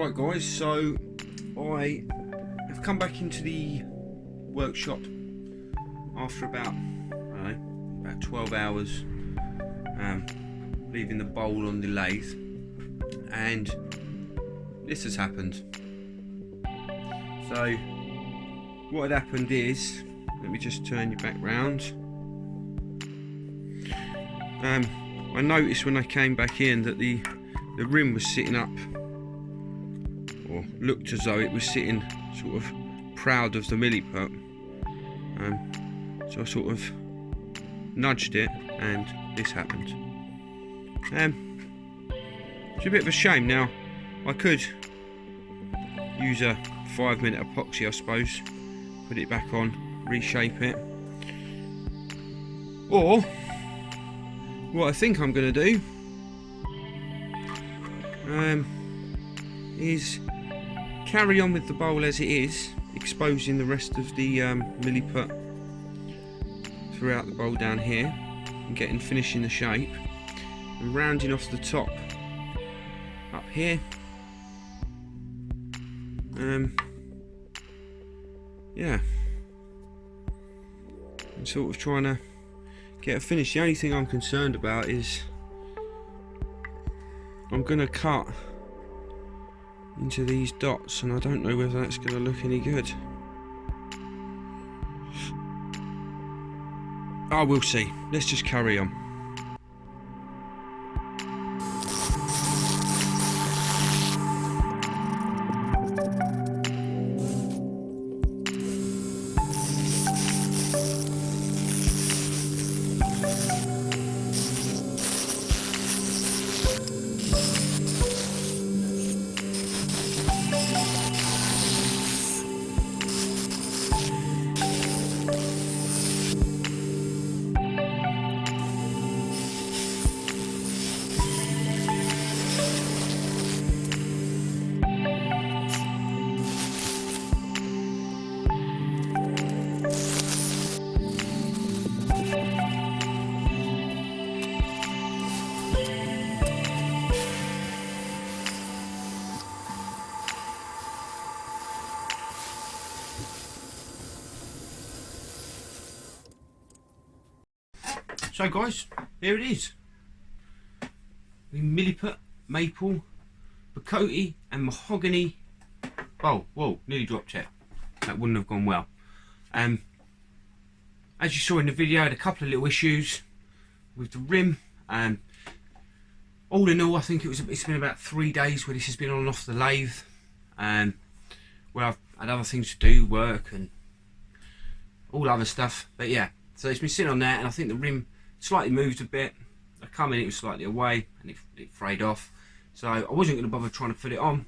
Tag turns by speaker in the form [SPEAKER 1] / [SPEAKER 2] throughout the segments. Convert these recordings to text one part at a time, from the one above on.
[SPEAKER 1] Right guys, so I have come back into the workshop after about, I don't know, about 12 hours leaving the bowl on the lathe, and this has happened. So what had happened is, let me just turn you back round. I noticed when I came back in that the rim was sitting up, or looked as though it was sitting sort of proud of the Milliput. So I sort of nudged it and this happened. It's a bit of a shame. Now I could use a 5-minute epoxy, I suppose, put it back on, reshape it, or what I think I'm going to do is carry on with the bowl as it is, exposing the rest of the Milliput throughout the bowl down here, and finishing the shape, and rounding off the top up here. Yeah, I'm sort of trying to get a finish. The only thing I'm concerned about is I'm going to cut into these dots, and I don't know whether that's going to look any good. I will see. Let's just carry on. So guys, here it is. The Milliput maple, bocote and mahogany bowl. Whoa, nearly dropped it. That wouldn't have gone well. As you saw in the video, I had a couple of little issues with the rim. All in all, I think it's been about 3 days where this has been on and off the lathe. Where I've had other things to do, work and all other stuff. But yeah, so it's been sitting on there, and I think the rim slightly moved a bit. I come in, it was slightly away, and it frayed off. So I wasn't going to bother trying to put it on.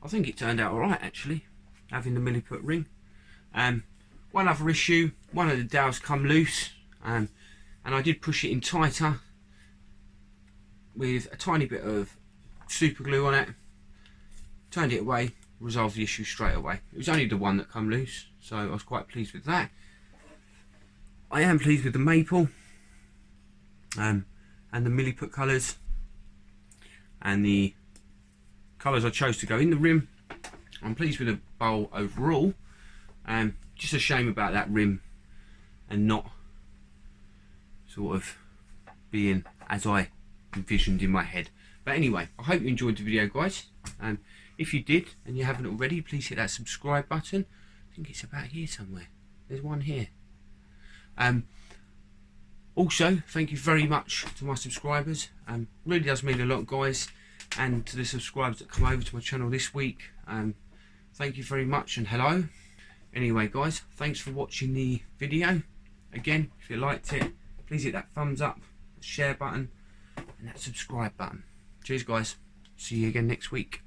[SPEAKER 1] I think it turned out alright actually, having the Milliput ring. One other issue, one of the dowels come loose, and I did push it in tighter with a tiny bit of super glue on it, turned it away, resolved the issue straight away. It was only the one that come loose, so I was quite pleased with that. I am pleased with the maple and the Milliput colours, and the colours I chose to go in the rim. I'm pleased with the bowl overall. Just a shame about that rim and not sort of being as I envisioned in my head. But anyway, I hope you enjoyed the video guys. If you did and you haven't already, please hit that subscribe button. I think it's about here somewhere. There's one here. Also, thank you very much to my subscribers. Really does mean a lot guys, and to the subscribers that come over to my channel this week. Thank you very much, and hello. Anyway guys, thanks for watching the video. Again, if you liked it, please hit that thumbs up, the share button and that subscribe button. Cheers guys, see you again next week.